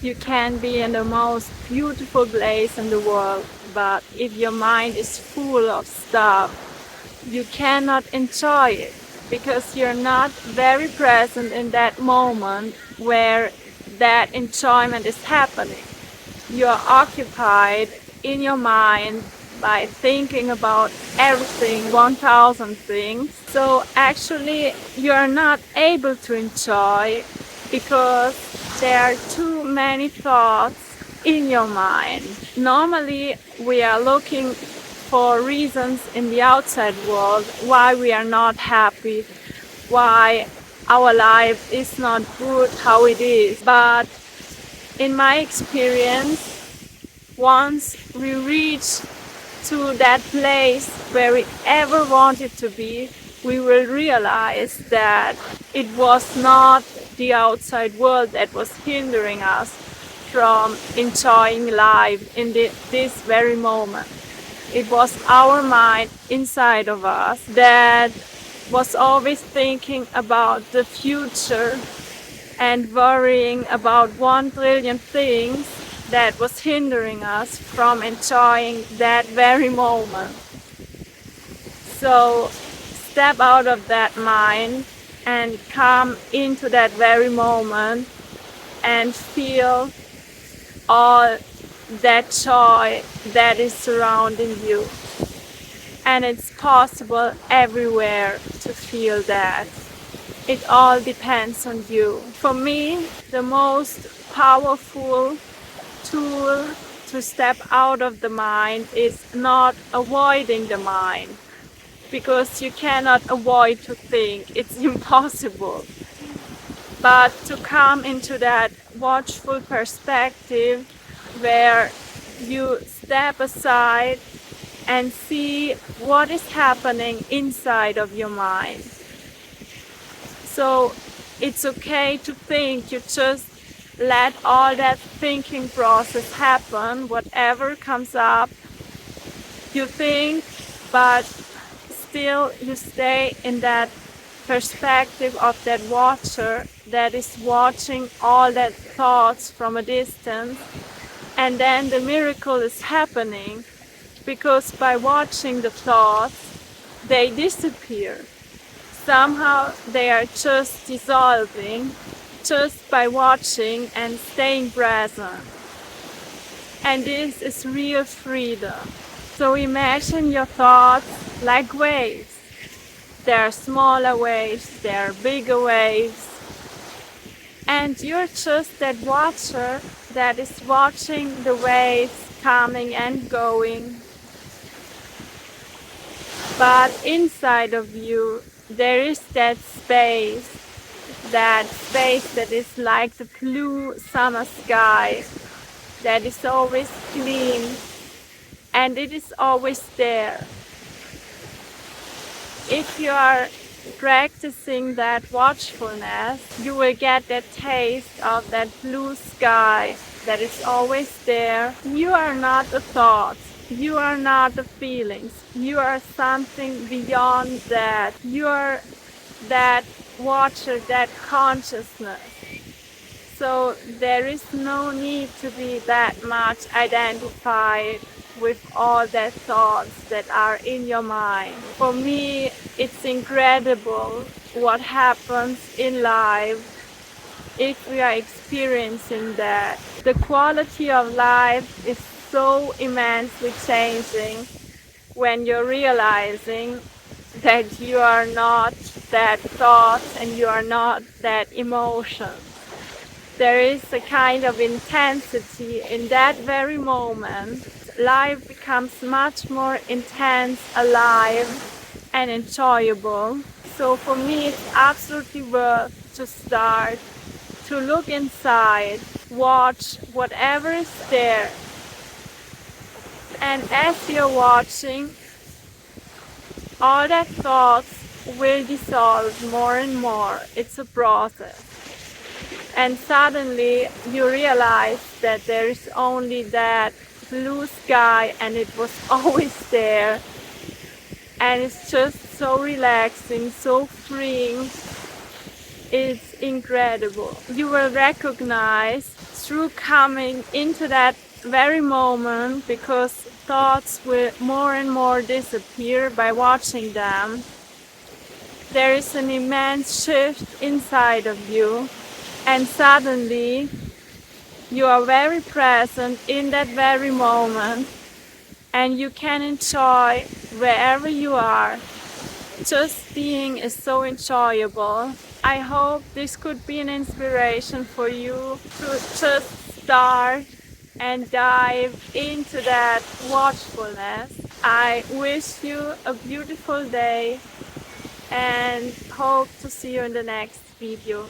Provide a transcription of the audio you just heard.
You can be in the most beautiful place in the world, but if your mind is full of stuff, you cannot enjoy it because you're not very present in that moment where that enjoyment is happening. You're occupied in your mind by thinking about everything, 1000 things. So actually you're not able to enjoy because there are too many thoughts in your mind. Normally we are looking for reasons in the outside world why we are not happy, why our life is not good how it is. But in my experience, once we reach to that place where we ever wanted to be, we will realize that it was not the outside world that was hindering us from enjoying life in this very moment. It was our mind inside of us that was always thinking about the future and worrying about 1 trillion things that was hindering us from enjoying that very moment. So step out of that mind and come into that very moment and feel all that joy that is surrounding you. And it's possible everywhere to feel that. It all depends on you. For me, the most powerful tool to step out of the mind is not avoiding the mind, because you cannot avoid to think, it's impossible. But to come into that watchful perspective where you step aside and see what is happening inside of your mind. So it's okay to think, you just let all that thinking process happen, whatever comes up, you think, but still you stay in that perspective of that watcher that is watching all that thoughts from a distance. And then the miracle is happening, because by watching the thoughts, they disappear. Somehow they are just dissolving just by watching and staying present. And this is real freedom. So imagine your thoughts like waves. There are smaller waves, there are bigger waves. And you're just that watcher that is watching the waves coming and going. But inside of you, there is that space that is like the blue summer sky, that is always clean, and it is always there. If you are practicing that watchfulness, you will get that taste of that blue sky that is always there. You are not the thoughts, you are not the feelings, you are something beyond that. You are that watcher, that consciousness. So there is no need to be that much identified with all the thoughts that are in your mind. For me, it's incredible what happens in life if we are experiencing that. The quality of life is so immensely changing when you're realizing that you are not that thought and you are not that emotion. There is a kind of intensity in that very moment. Life becomes much more intense, alive, and enjoyable. So for me, it's absolutely worth to start to look inside, watch whatever is there. And as you're watching, all that thoughts will dissolve more and more. It's a process. And suddenly you realize that there is only that blue sky, and it was always there. And it's just so relaxing, so freeing. It's incredible. You will recognize through coming into that very moment, because thoughts will more and more disappear by watching them. There is an immense shift inside of you, and suddenly you are very present in that very moment, and you can enjoy wherever you are. Just being is so enjoyable. I hope this could be an inspiration for you to just start and dive into that watchfulness. I wish you a beautiful day and hope to see you in the next video.